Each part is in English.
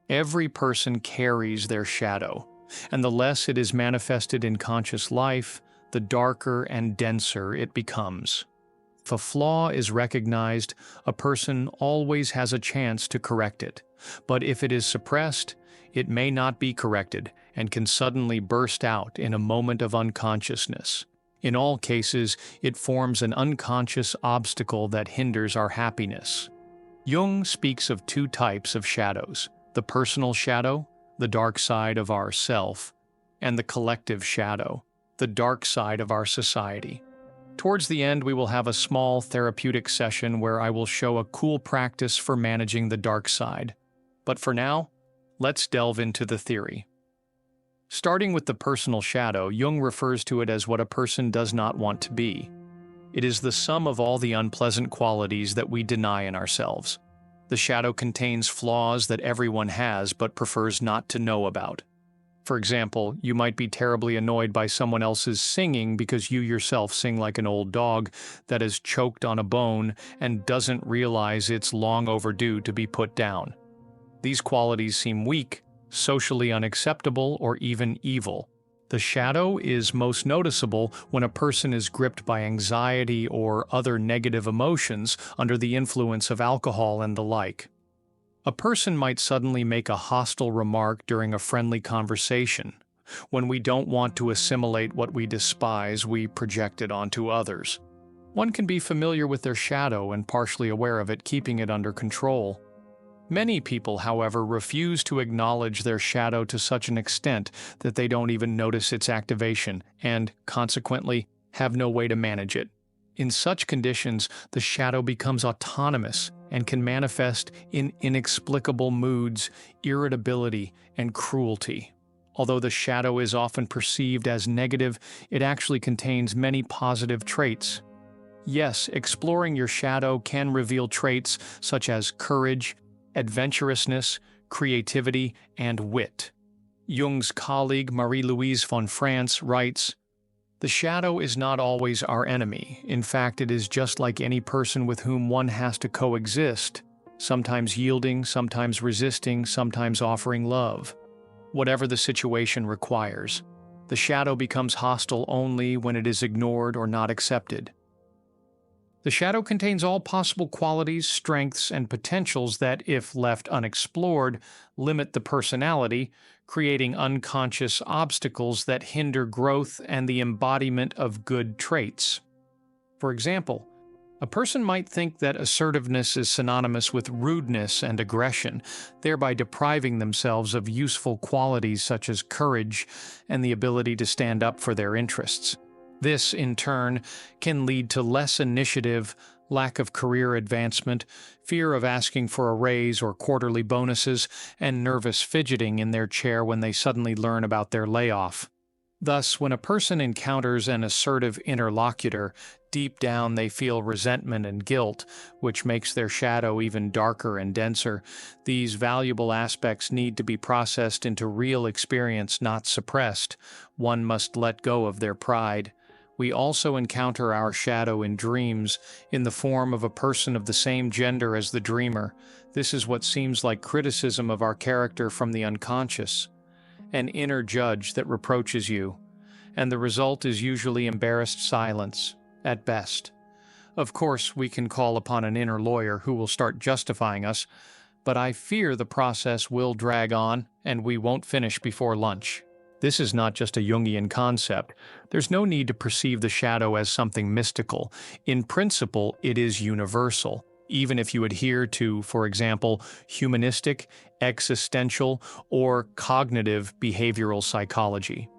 Every person carries their shadow, and the less it is manifested in conscious life, the darker and denser it becomes. If a flaw is recognized, a person always has a chance to correct it. But if it is suppressed, it may not be corrected and can suddenly burst out in a moment of unconsciousness. In all cases, it forms an unconscious obstacle that hinders our happiness. Jung speaks of two types of shadows: the personal shadow, the dark side of our self, and the collective shadow, the dark side of our society. Towards the end, we will have a small therapeutic session where I will show a cool practice for managing the dark side. But for now, let's delve into the theory. Starting with the personal shadow, Jung refers to it as what a person does not want to be. It is the sum of all the unpleasant qualities that we deny in ourselves. The shadow contains flaws that everyone has but prefers not to know about. For example, you might be terribly annoyed by someone else's singing because you yourself sing like an old dog that is choked on a bone and doesn't realize it's long overdue to be put down. These qualities seem weak, socially unacceptable, or even evil. The shadow is most noticeable when a person is gripped by anxiety or other negative emotions under the influence of alcohol and the like. A person might suddenly make a hostile remark during a friendly conversation. When we don't want to assimilate what we despise, we project it onto others. One can be familiar with their shadow and partially aware of it, keeping it under control. Many people, however, refuse to acknowledge their shadow to such an extent that they don't even notice its activation and, consequently, have no way to manage it. In such conditions, the shadow becomes autonomous and can manifest in inexplicable moods, irritability, and cruelty. Although the shadow is often perceived as negative, it actually contains many positive traits. Yes, exploring your shadow can reveal traits such as courage, adventurousness, creativity, and wit. Jung's colleague Marie-Louise von France writes, "The shadow is not always our enemy. In fact, it is just like any person with whom one has to coexist, sometimes yielding, sometimes resisting, sometimes offering love. Whatever the situation requires, the shadow becomes hostile only when it is ignored or not accepted." The shadow contains all possible qualities, strengths, and potentials that, if left unexplored, limit the personality, creating unconscious obstacles that hinder growth and the embodiment of good traits. For example, a person might think that assertiveness is synonymous with rudeness and aggression, thereby depriving themselves of useful qualities such as courage and the ability to stand up for their interests. This, in turn, can lead to less initiative, lack of career advancement, fear of asking for a raise or quarterly bonuses, and nervous fidgeting in their chair when they suddenly learn about their layoff. Thus, when a person encounters an assertive interlocutor, deep down they feel resentment and guilt, which makes their shadow even darker and denser. These valuable aspects need to be processed into real experience, not suppressed. One must let go of their pride. We also encounter our shadow in dreams, in the form of a person of the same gender as the dreamer. This is what seems like criticism of our character from the unconscious, an inner judge that reproaches you, and the result is usually embarrassed silence, at best. Of course, we can call upon an inner lawyer who will start justifying us, but I fear the process will drag on and we won't finish before lunch. This is not just a Jungian concept. There's no need to perceive the shadow as something mystical. In principle, it is universal, even if you adhere to, for example, humanistic, existential, or cognitive behavioral psychology.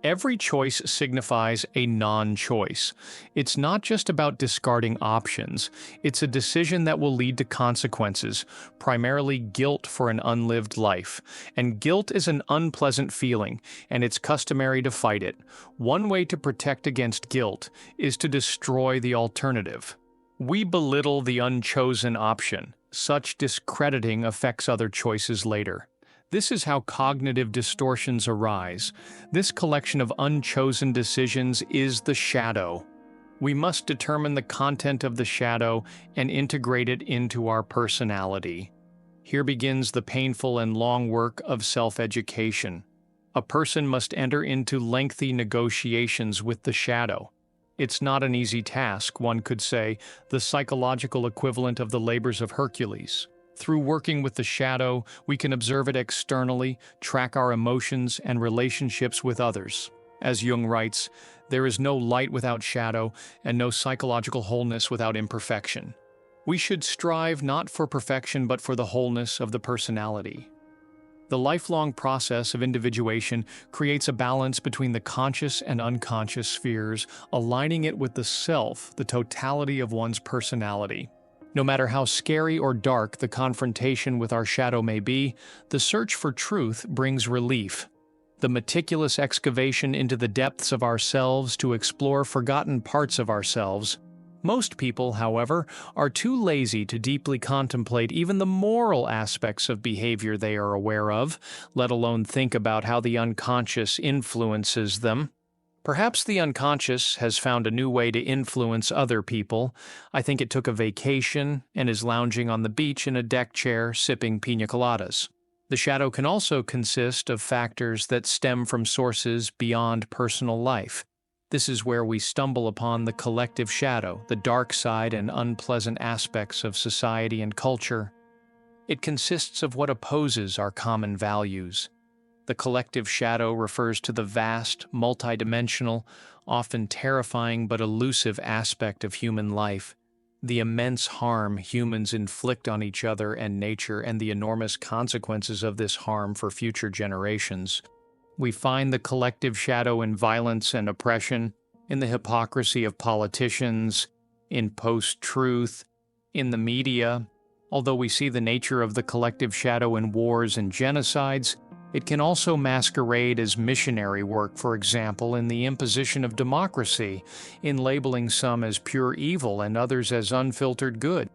Every choice signifies a non-choice. It's not just about discarding options. It's a decision that will lead to consequences, primarily guilt for an unlived life. And guilt is an unpleasant feeling, and it's customary to fight it. One way to protect against guilt is to destroy the alternative. We belittle the unchosen option. Such discrediting affects other choices later. This is how cognitive distortions arise. This collection of unchosen decisions is the shadow. We must determine the content of the shadow and integrate it into our personality. Here begins the painful and long work of self-education. A person must enter into lengthy negotiations with the shadow. It's not an easy task, one could say, the psychological equivalent of the labors of Hercules. Through working with the shadow, we can observe it externally, track our emotions and relationships with others. As Jung writes, there is no light without shadow and no psychological wholeness without imperfection. We should strive not for perfection but for the wholeness of the personality. The lifelong process of individuation creates a balance between the conscious and unconscious spheres, aligning it with the self, the totality of one's personality. No matter how scary or dark the confrontation with our shadow may be, the search for truth brings relief. The meticulous excavation into the depths of ourselves to explore forgotten parts of ourselves. Most people, however, are too lazy to deeply contemplate even the moral aspects of behavior they are aware of, let alone think about how the unconscious influences them. Perhaps the unconscious has found a new way to influence other people. I think it took a vacation and is lounging on the beach in a deck chair sipping piña coladas. The shadow can also consist of factors that stem from sources beyond personal life. This is where we stumble upon the collective shadow, the dark side and unpleasant aspects of society and culture. It consists of what opposes our common values. The collective shadow refers to the vast, multidimensional, often terrifying but elusive aspect of human life, the immense harm humans inflict on each other and nature, and the enormous consequences of this harm for future generations. We find the collective shadow in violence and oppression, in the hypocrisy of politicians, in post-truth, in the media. Although we see the nature of the collective shadow in wars and genocides, it can also masquerade as missionary work, for example, in the imposition of democracy, in labeling some as pure evil and others as unfiltered good.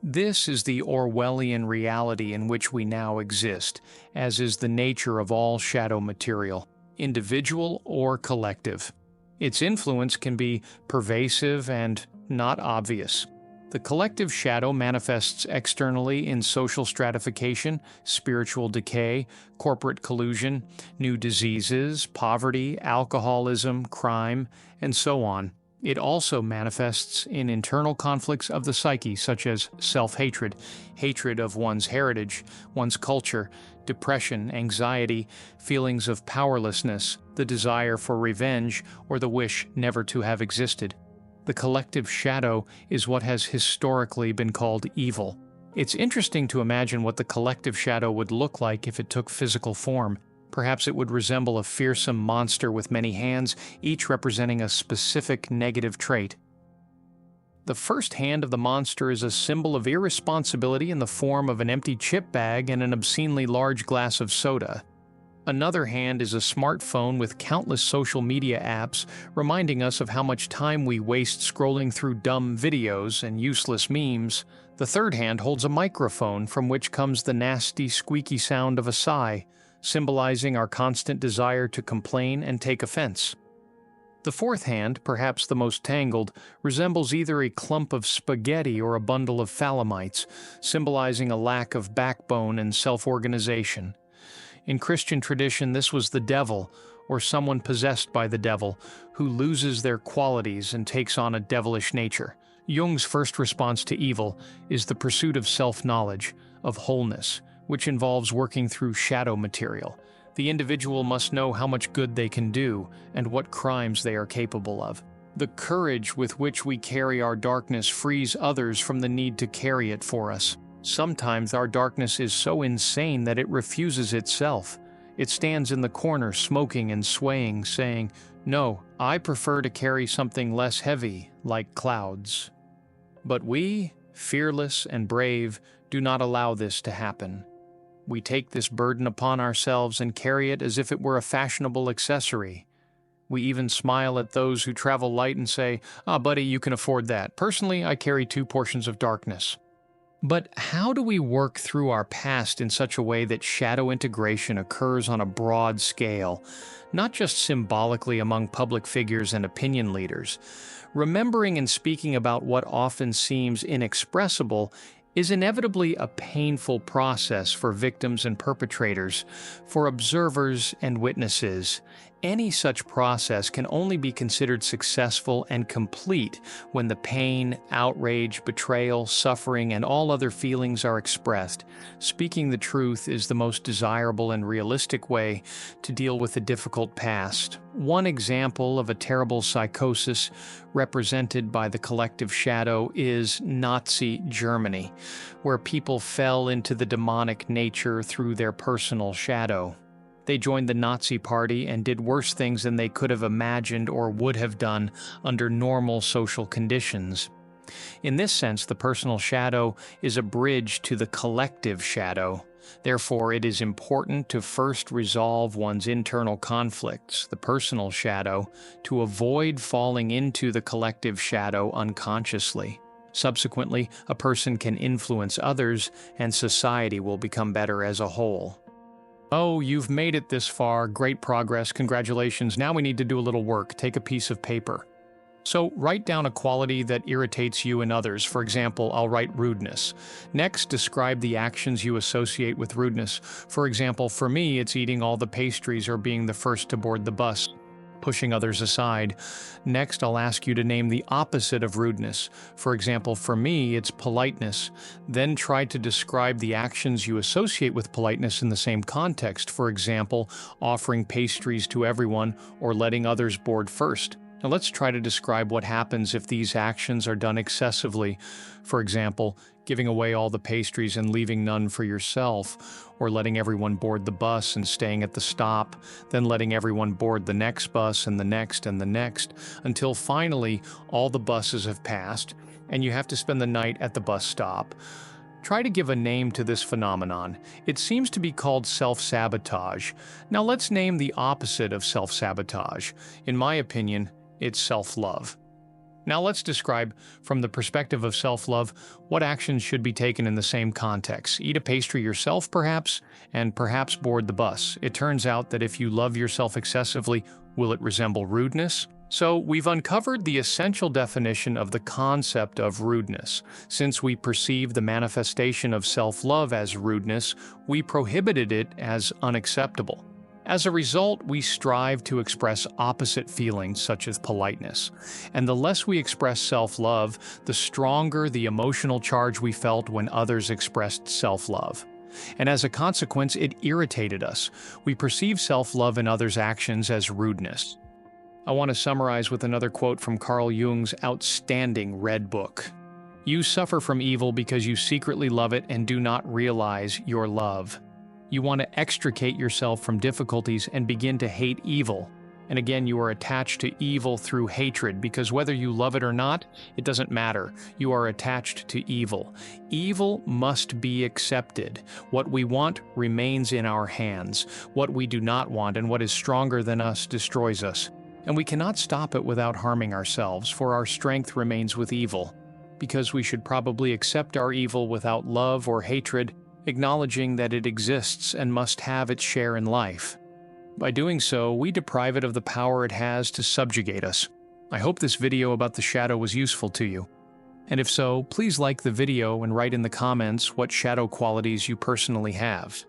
This is the Orwellian reality in which we now exist, as is the nature of all shadow material, individual or collective. Its influence can be pervasive and not obvious. The collective shadow manifests externally in social stratification, spiritual decay, corporate collusion, new diseases, poverty, alcoholism, crime, and so on. It also manifests in internal conflicts of the psyche, such as self-hatred, hatred of one's heritage, one's culture, depression, anxiety, feelings of powerlessness, the desire for revenge, or the wish never to have existed. The collective shadow is what has historically been called evil. It's interesting to imagine what the collective shadow would look like if it took physical form. Perhaps it would resemble a fearsome monster with many hands, each representing a specific negative trait. The first hand of the monster is a symbol of irresponsibility in the form of an empty chip bag and an obscenely large glass of soda. Another hand is a smartphone with countless social media apps, reminding us of how much time we waste scrolling through dumb videos and useless memes. The third hand holds a microphone from which comes the nasty, squeaky sound of a sigh, symbolizing our constant desire to complain and take offense. The fourth hand, perhaps the most tangled, resembles either a clump of spaghetti or a bundle of phalamites, symbolizing a lack of backbone and self-organization. In Christian tradition, this was the devil, or someone possessed by the devil, who loses their qualities and takes on a devilish nature. Jung's first response to evil is the pursuit of self-knowledge, of wholeness, which involves working through shadow material. The individual must know how much good they can do and what crimes they are capable of. The courage with which we carry our darkness frees others from the need to carry it for us. Sometimes our darkness is so insane that it refuses itself. It stands in the corner smoking and swaying, saying, "No, I prefer to carry something less heavy, like clouds." But we, fearless and brave, do not allow this to happen. We take this burden upon ourselves and carry it as if it were a fashionable accessory. We even smile at those who travel light and say, "Ah, buddy, you can afford that. Personally, I carry 2 portions of darkness." But how do we work through our past in such a way that shadow integration occurs on a broad scale, not just symbolically among public figures and opinion leaders? Remembering and speaking about what often seems inexpressible is inevitably a painful process for victims and perpetrators, for observers and witnesses. Any such process can only be considered successful and complete when the pain, outrage, betrayal, suffering, and all other feelings are expressed. Speaking the truth is the most desirable and realistic way to deal with a difficult past. One example of a terrible psychosis represented by the collective shadow is Nazi Germany, where people fell into the demonic nature through their personal shadow. They joined the Nazi Party and did worse things than they could have imagined or would have done under normal social conditions. In this sense, the personal shadow is a bridge to the collective shadow. Therefore, it is important to first resolve one's internal conflicts, the personal shadow, to avoid falling into the collective shadow unconsciously. Subsequently, a person can influence others, and society will become better as a whole. Oh, you've made it this far. Great progress. Congratulations. Now we need to do a little work. Take a piece of paper. So write down a quality that irritates you and others. For example, I'll write rudeness. Next, describe the actions you associate with rudeness. For example, for me, it's eating all the pastries or being the first to board the bus, pushing others aside. Next, I'll ask you to name the opposite of rudeness. For example, for me, it's politeness. Then try to describe the actions you associate with politeness in the same context. For example, offering pastries to everyone or letting others board first. Now let's try to describe what happens if these actions are done excessively. For example, giving away all the pastries and leaving none for yourself, or letting everyone board the bus and staying at the stop, then letting everyone board the next bus and the next and the next, until finally all the buses have passed and you have to spend the night at the bus stop. Try to give a name to this phenomenon. It seems to be called self-sabotage. Now let's name the opposite of self-sabotage. In my opinion, it's self-love. Now let's describe, from the perspective of self-love, what actions should be taken in the same context. Eat a pastry yourself, perhaps, and perhaps board the bus. It turns out that if you love yourself excessively, will it resemble rudeness? So we've uncovered the essential definition of the concept of rudeness. Since we perceive the manifestation of self-love as rudeness, we prohibited it as unacceptable. As a result, we strive to express opposite feelings, such as politeness. And the less we express self-love, the stronger the emotional charge we felt when others expressed self-love. And as a consequence, it irritated us. We perceive self-love in others' actions as rudeness. I want to summarize with another quote from Carl Jung's outstanding Red Book. "You suffer from evil because you secretly love it and do not realize your love. You want to extricate yourself from difficulties and begin to hate evil. And again, you are attached to evil through hatred, because whether you love it or not, it doesn't matter. You are attached to evil. Evil must be accepted. What we want remains in our hands. What we do not want and what is stronger than us destroys us. And we cannot stop it without harming ourselves, for our strength remains with evil. Because we should probably accept our evil without love or hatred, acknowledging that it exists and must have its share in life. By doing so, we deprive it of the power it has to subjugate us. I hope this video about the shadow was useful to you. And if so, please like the video and write in the comments what shadow qualities you personally have.